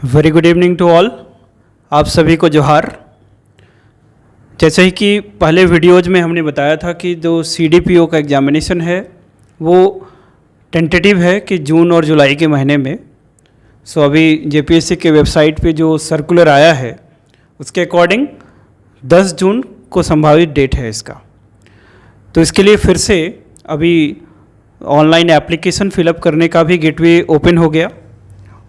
Very good evening to all. आप सभी को जोहार। जैसे ही कि पहले वीडियोज में हमने बताया था कि जो CDPO का एग्जामिनेशन है वो टेंटेटिव है कि जून और जुलाई के महीने में। अभी JPSC के वेबसाइट पे जो सर्कुलर आया है उसके अकॉर्डिंग 10 जून को संभावित डेट है इसका। तो इसके लिए फिर से अभी ऑनलाइन एप्लीकेशन फिलअप करने का भी गेटवे ओपन हो गया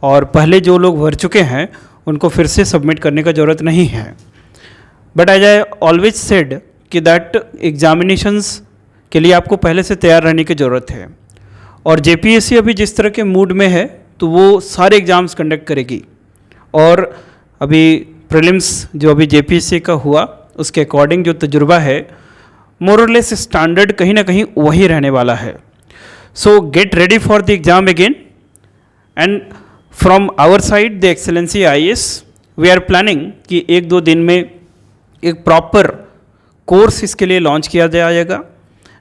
और पहले जो लोग भर चुके हैं उनको फिर से सबमिट करने का ज़रूरत नहीं है। But as I always said कि दैट एग्जामिनेशंस के लिए आपको पहले से तैयार रहने की ज़रूरत है। और JPSC अभी जिस तरह के मूड में है तो वो सारे एग्ज़ाम्स कंडक्ट करेगी। और अभी प्रीलिम्स जो अभी JPSC का हुआ उसके अकॉर्डिंग जो तजुर्बा है मोर और लेस स्टैंडर्ड कहीं ना कहीं वही रहने वाला है। So get ready for the exam again. And from our side the excellency IAS we are planning कि 1-2 दिन में एक प्रॉपर कोर्स इसके लिए लॉन्च किया जाएगा।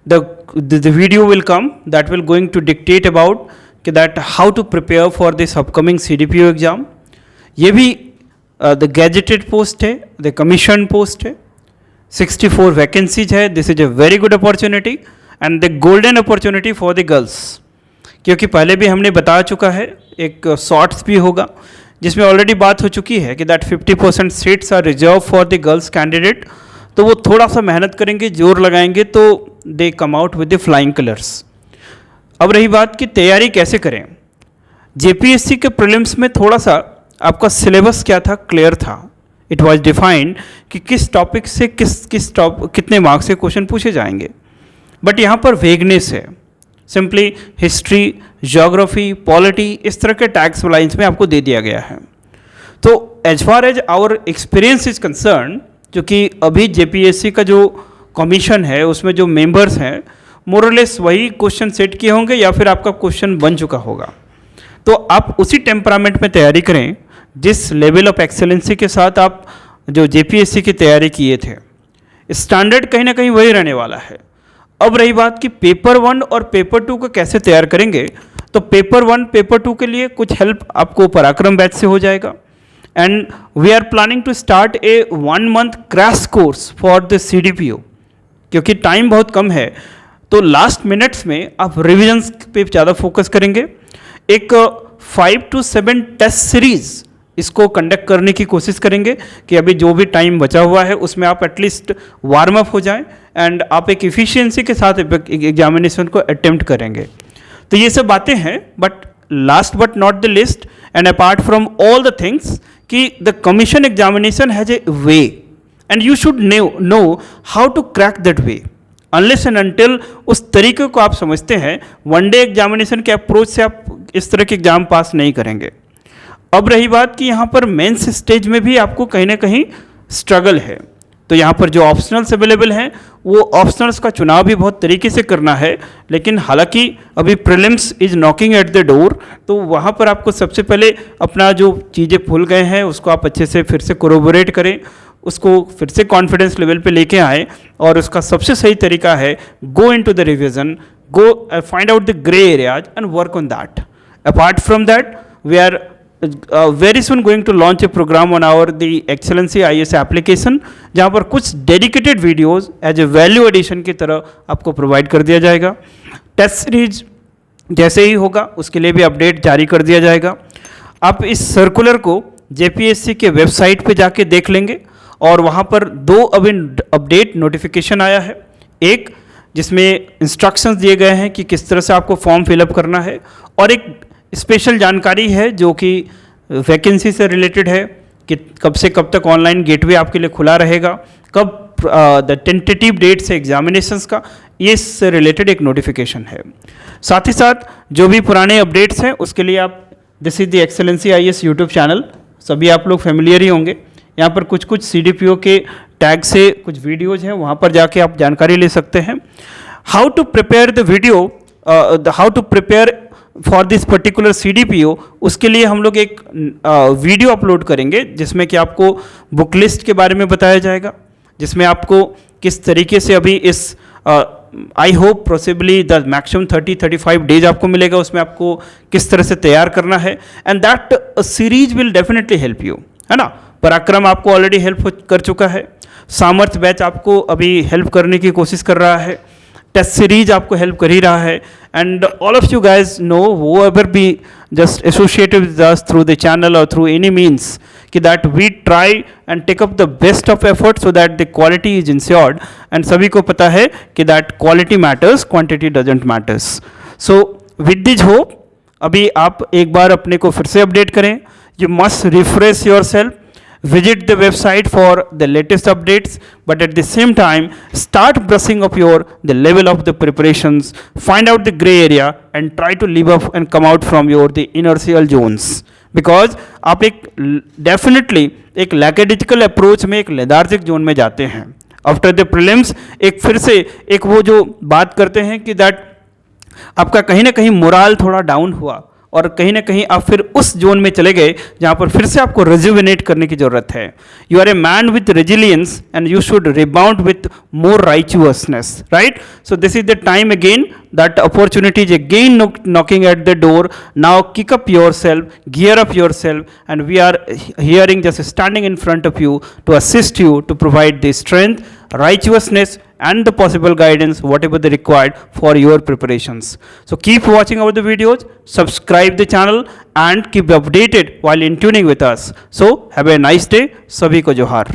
The video will come that will going to dictate about कि that how to prepare for this upcoming CDPO exam. ये भी द गैजेटेड पोस्ट है, द कमीशन पोस्ट है, 64 वैकेंसीज है। This is a very good opportunity and the golden opportunity for the girls. क्योंकि पहले भी हमने बता चुका है, एक शॉर्ट्स भी होगा जिसमें ऑलरेडी बात हो चुकी है कि that 50% seats are reserve for the girls candidate. तो वो थोड़ा सा मेहनत करेंगे, जोर लगाएंगे तो they come out with the flying colours. अब रही बात कि तैयारी कैसे करें। JPSC के प्रीलिम्स में थोड़ा सा आपका सिलेबस क्या था, क्लियर था। इट वाज डिफाइंड कि किस टॉपिक से कितने मार्क्स से क्वेश्चन पूछे जाएंगे। बट यहाँ पर वेगनेस है। सिंपली हिस्ट्री, ज्योग्राफी, पॉलिटी, इस तरह के टैग्स लाइन्स में आपको दे दिया गया है। तो as far as our experience is concern, जो कि अभी JPSC का जो कमीशन है उसमें जो मेंबर्स हैं मोरलेस वही क्वेश्चन सेट किए होंगे या फिर आपका क्वेश्चन बन चुका होगा। तो आप उसी टेम्परामेंट में तैयारी करें जिस लेवल ऑफ एक्सेलेंसी के साथ आप जो JPSC की तैयारी किए थे। स्टैंडर्ड कहीं ना कहीं वही रहने वाला है। अब रही बात कि पेपर 1 और पेपर 2 को कैसे तैयार करेंगे, तो पेपर 1 पेपर 2 के लिए कुछ हेल्प आपको पराक्रम बैच से हो जाएगा। And we are planning to start a 1 month crash course for the CDPO। क्योंकि टाइम बहुत कम है तो लास्ट मिनट्स में आप रिविजन्स पे ज़्यादा फोकस करेंगे। एक 5 to 7 टेस्ट सीरीज इसको कंडक्ट करने की कोशिश करेंगे कि अभी जो भी टाइम बचा हुआ है उसमें आप एटलीस्ट वार्म अप हो जाएं एंड आप एक इफ़िशियंसी के साथ एग्जामिनेशन को अटेम्प्ट करेंगे। तो ये सब बातें हैं। But last but not the least and apart from all the things कि the commission examination has a way and you should know how to crack that way. Unless and until उस तरीके को आप समझते हैं, वन डे एग्जामिनेशन के approach से आप इस तरह के एग्जाम पास नहीं करेंगे। अब रही बात कि यहाँ पर मेंस स्टेज में भी आपको कहीं ना कहीं स्ट्रगल है। तो यहाँ पर जो ऑप्शनल्स अवेलेबल हैं वो ऑप्शनल्स का चुनाव भी बहुत तरीके से करना है। लेकिन हालांकि अभी prelims is knocking at the door, तो वहाँ पर आपको सबसे पहले अपना जो चीज़ें भूल गए हैं उसको आप अच्छे से फिर से कोरोबोरेट करें, उसको फिर से कॉन्फिडेंस लेवल पे लेके आएँ। और उसका सबसे सही तरीका है go into the revision, go find out the grey areas and work on that. Apart from that we are very soon going to launch a program on our the Excellency IAS application, जहाँ पर कुछ dedicated videos as a value addition की तरह आपको provide कर दिया जाएगा। Test series जैसे ही होगा उसके लिए भी अपडेट जारी कर दिया जाएगा। आप इस सर्कुलर को JPSC के वेबसाइट पे जाके देख लेंगे और वहाँ पर 2 अभी अपडेट नोटिफिकेशन आया है। एक जिसमें इंस्ट्रक्शंस दिए गए हैं कि किस तरह से आपको फॉर्म फिलअप करना है, और एक स्पेशल जानकारी है जो कि वैकेंसी से रिलेटेड है कि कब से कब तक ऑनलाइन गेटवे आपके लिए खुला रहेगा, कब द टेंटेटिव डेट से एग्जामिनेशंस का, ये इससे रिलेटेड एक नोटिफिकेशन है। साथ ही साथ जो भी पुराने अपडेट्स हैं उसके लिए आप this is the excellency IAS YouTube channel, सभी आप लोग फेमिलियर ही होंगे। यहाँ पर कुछ CDPO के टैग से कुछ वीडियोज़ हैं, वहाँ पर जाके आप जानकारी ले सकते हैं। How to prepare the video, how to prepare for this particular CDPO, उसके लिए हम लोग एक वीडियो अपलोड करेंगे जिसमें कि आपको बुक लिस्ट के बारे में बताया जाएगा, जिसमें आपको किस तरीके से अभी इस I hope possibly the maximum 30-35 days आपको मिलेगा, उसमें आपको किस तरह से तैयार करना है, and that series will definitely help you, है ना। पराक्रम आपको ऑलरेडी हेल्प कर चुका है, सामर्थ्य बैच आपको अभी हेल्प करने की कोशिश कर रहा है, टेस्ट सीरीज आपको हेल्प कर ही रहा है, and all of you guys know who ever be just associated with us through the channel और थ्रू एनी मीन्स कि that we try and take up the best of effort so that the quality is ensured, and सभी को पता है कि that quality matters, quantity doesn't matters. So with this hope अभी आप एक बार अपने को फिर से अपडेट करें, you must refresh your self, visit the website for the latest updates, but at the same time start brushing up the level of the preparations, find out the gray area and try to live up and come out from the inertial zones, because आप एक definitely एक lackadaisical approach में, एक lethargic zone में जाते हैं। After the prelims एक फिर से एक वो जो बात करते हैं कि दैट आपका कहीं ना कहीं मोराल थोड़ा डाउन हुआ और कहीं ना कहीं आप फिर उस जोन में चले गए जहाँ पर फिर से आपको रिजुविनेट करने की ज़रूरत है। You are a man with resilience and you should rebound with more righteousness, right. So this is the time again, that opportunity is again knocking at the door. Now kick up yourself, gear up yourself, and we are hearing just standing in front of you to assist you to provide the strength, righteousness and the possible guidance whatever they required for your preparations. So keep watching our the videos, subscribe the channel and keep updated while in tuning with us. So have a nice day. sabhi ko johar.